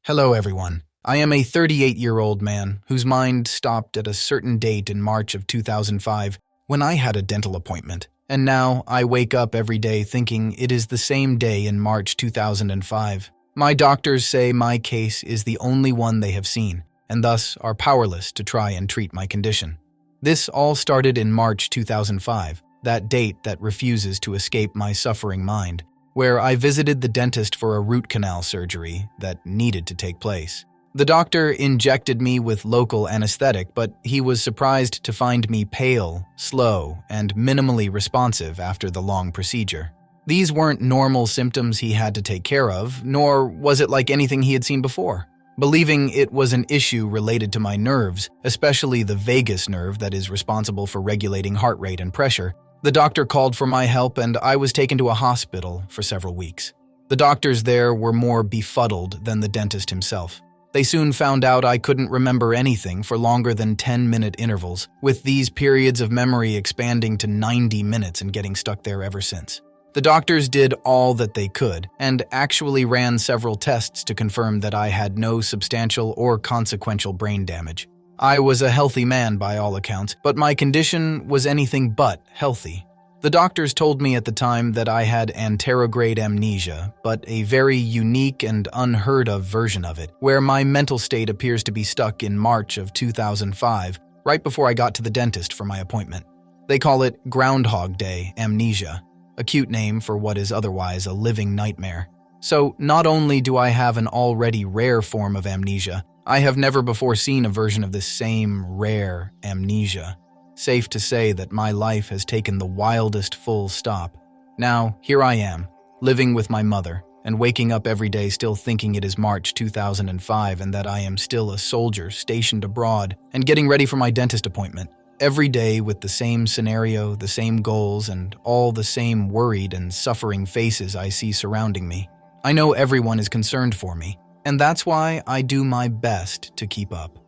Hello, everyone. I am a 38-year-old man whose mind stopped at a certain date in March of 2005 when I had a dental appointment. And now I wake up every day thinking it is the same day in March 2005. My doctors say my case is the only one they have seen, and thus are powerless to try and treat my condition. This all started in March 2005, that date that refuses to escape my suffering mind, where I visited the dentist for a root canal surgery that needed to take place. The doctor injected me with local anesthetic, but he was surprised to find me pale, slow, and minimally responsive after the long procedure. These weren't normal symptoms he had to take care of, nor was it like anything he had seen before. Believing it was an issue related to my nerves, especially the vagus nerve that is responsible for regulating heart rate and pressure, the doctor called for my help and I was taken to a hospital for several weeks. The doctors there were more befuddled than the dentist himself. They soon found out I couldn't remember anything for longer than 10-minute intervals, with these periods of memory expanding to 90 minutes and getting stuck there ever since. The doctors did all that they could and actually ran several tests to confirm that I had no substantial or consequential brain damage. I was a healthy man by all accounts, but my condition was anything but healthy. The doctors told me at the time that I had Anterograde amnesia, but a very unique and unheard of version of it, where my mental state appears to be stuck in March of 2005, right before I got to the dentist for my appointment. They call it Groundhog Day amnesia, a cute name for what is otherwise a living nightmare. So not only do I have an already rare form of amnesia, I have never before seen a version of this same rare amnesia. Safe to say that my life has taken the wildest full stop. Now, here I am, living with my mother, and waking up every day still thinking it is March 2005 and that I am still a soldier stationed abroad and getting ready for my dentist appointment. Every day with the same scenario, the same goals, and all the same worried and suffering faces I see surrounding me. I know everyone is concerned for me, and that's why I do my best to keep up.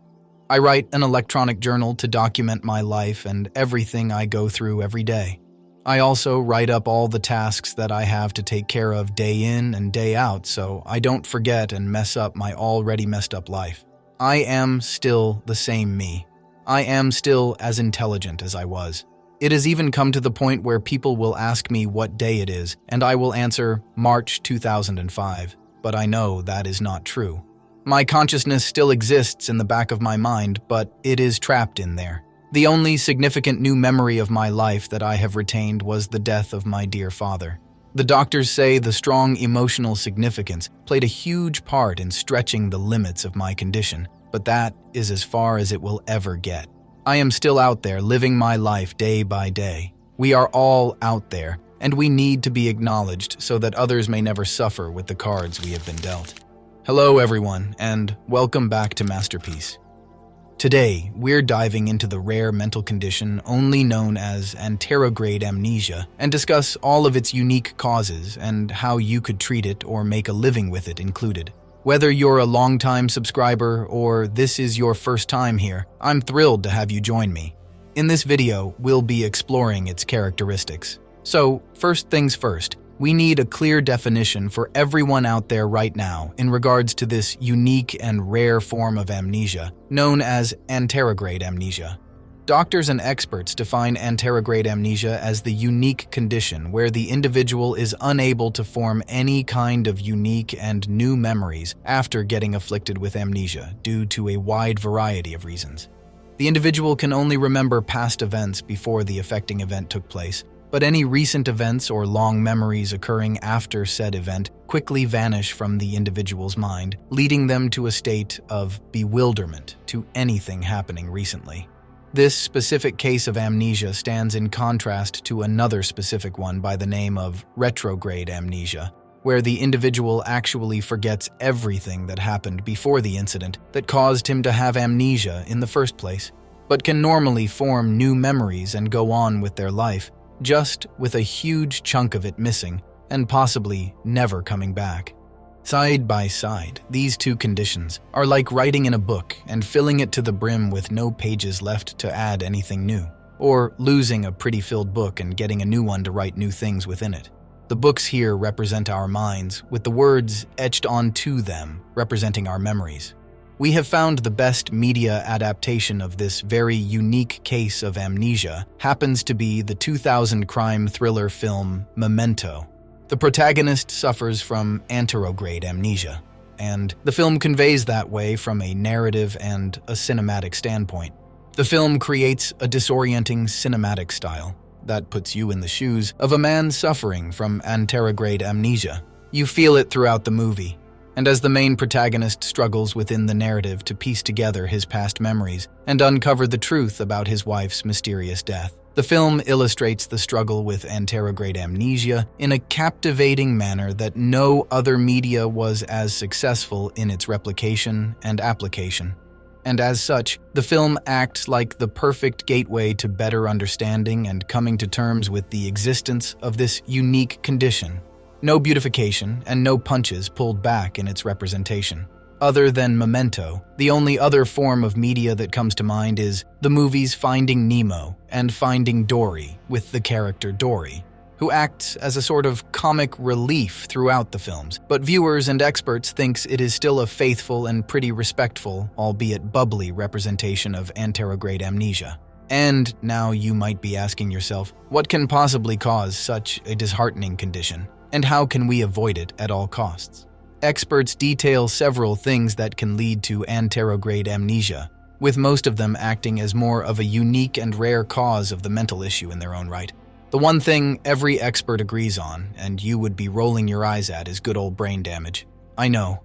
I write an electronic journal to document my life and everything I go through every day. I also write up all the tasks that I have to take care of day in and day out so I don't forget and mess up my already messed up life. I am still the same me. I am still as intelligent as I was. It has even come to the point where people will ask me what day it is, and I will answer March 2005. But I know that is not true. My consciousness still exists in the back of my mind, but it is trapped in there. The only significant new memory of my life that I have retained was the death of my dear father. The doctors say the strong emotional significance played a huge part in stretching the limits of my condition, but that is as far as it will ever get. I am still out there living my life day by day. We are all out there, and we need to be acknowledged so that others may never suffer with the cards we have been dealt. Hello everyone, and welcome back to Masterpiece. Today, we're diving into the rare mental condition only known as Anterograde amnesia and discuss all of its unique causes and how you could treat it or make a living with it included. Whether you're a longtime subscriber or this is your first time here, I'm thrilled to have you join me. In this video, we'll be exploring its characteristics. So, first things first, we need a clear definition for everyone out there right now in regards to this unique and rare form of amnesia, known as Anterograde amnesia. Doctors and experts define Anterograde amnesia as the unique condition where the individual is unable to form any kind of unique and new memories after getting afflicted with amnesia due to a wide variety of reasons. The individual can only remember past events before the affecting event took place, but any recent events or long memories occurring after said event quickly vanish from the individual's mind, leading them to a state of bewilderment to anything happening recently. This specific case of amnesia stands in contrast to another specific one by the name of retrograde amnesia, where the individual actually forgets everything that happened before the incident that caused him to have amnesia in the first place, but can normally form new memories and go on with their life, just with a huge chunk of it missing and possibly never coming back. Side by side, these two conditions are like writing in a book and filling it to the brim with no pages left to add anything new, or losing a pretty filled book and getting a new one to write new things within it. The books here represent our minds, with the words etched onto them representing our memories. We have found the best media adaptation of this very unique case of amnesia happens to be the 2000 crime thriller film Memento. The protagonist suffers from anterograde amnesia, and the film conveys that way from a narrative and a cinematic standpoint. The film creates a disorienting cinematic style that puts you in the shoes of a man suffering from anterograde amnesia. You feel it throughout the movie, and as the main protagonist struggles within the narrative to piece together his past memories and uncover the truth about his wife's mysterious death. The film illustrates the struggle with anterograde amnesia in a captivating manner that no other media was as successful in its replication and application. And as such, the film acts like the perfect gateway to better understanding and coming to terms with the existence of this unique condition. No beautification and no punches pulled back in its representation. Other than Memento, the only other form of media that comes to mind is the movies Finding Nemo and Finding Dory, with the character Dory, who acts as a sort of comic relief throughout the films, but viewers and experts thinks it is still a faithful and pretty respectful, albeit bubbly, representation of anterograde amnesia. And now you might be asking yourself, what can possibly cause such a disheartening condition, and how can we avoid it at all costs? Experts detail several things that can lead to anterograde amnesia, with most of them acting as more of a unique and rare cause of the mental issue in their own right. The one thing every expert agrees on, and you would be rolling your eyes at, is good old brain damage. I know.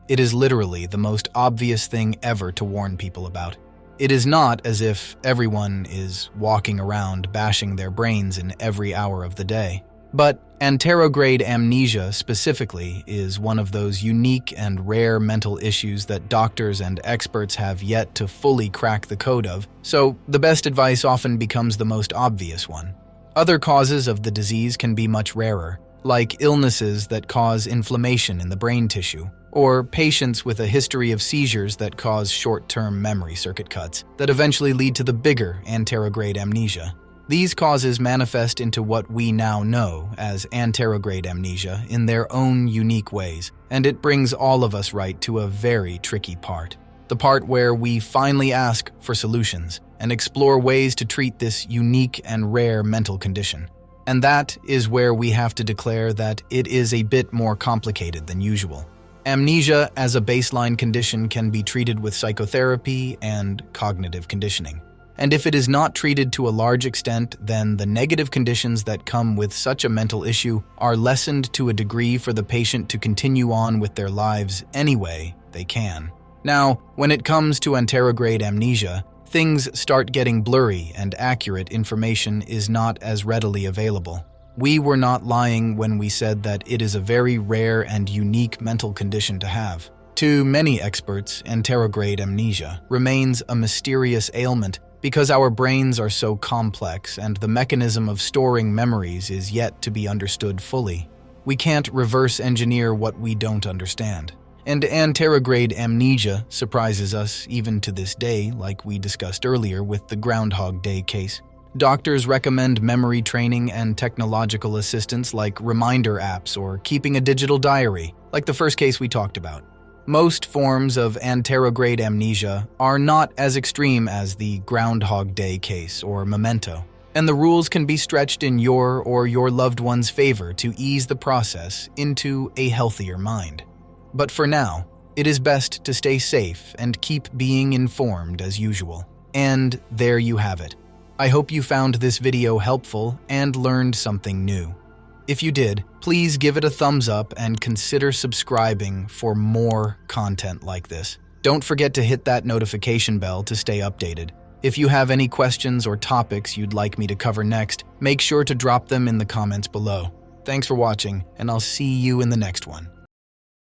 It is literally the most obvious thing ever to warn people about. It is not as if everyone is walking around bashing their brains in every hour of the day. But anterograde amnesia specifically is one of those unique and rare mental issues that doctors and experts have yet to fully crack the code of, so the best advice often becomes the most obvious one. Other causes of the disease can be much rarer, like illnesses that cause inflammation in the brain tissue, or patients with a history of seizures that cause short-term memory circuit cuts that eventually lead to the bigger anterograde amnesia. These causes manifest into what we now know as anterograde amnesia in their own unique ways, and it brings all of us right to a very tricky part. The part where we finally ask for solutions and explore ways to treat this unique and rare mental condition. And that is where we have to declare that it is a bit more complicated than usual. Amnesia as a baseline condition can be treated with psychotherapy and cognitive conditioning. And if it is not treated to a large extent, then the negative conditions that come with such a mental issue are lessened to a degree for the patient to continue on with their lives any way they can. Now, when it comes to anterograde amnesia, things start getting blurry and accurate information is not as readily available. We were not lying when we said that it is a very rare and unique mental condition to have. To many experts, anterograde amnesia remains a mysterious ailment because our brains are so complex and the mechanism of storing memories is yet to be understood fully. We can't reverse engineer what we don't understand. And anterograde amnesia surprises us even to this day, like we discussed earlier with the Groundhog Day case. Doctors recommend memory training and technological assistance like reminder apps or keeping a digital diary, like the first case we talked about. Most forms of anterograde amnesia are not as extreme as the Groundhog Day case or Memento, and the rules can be stretched in your or your loved one's favor to ease the process into a healthier mind. But for now, it is best to stay safe and keep being informed as usual. And there you have it. I hope you found this video helpful and learned something new. If you did, please give it a thumbs up and consider subscribing for more content like this. Don't forget to hit that notification bell to stay updated. If you have any questions or topics you'd like me to cover next, make sure to drop them in the comments below. Thanks for watching, and I'll see you in the next one.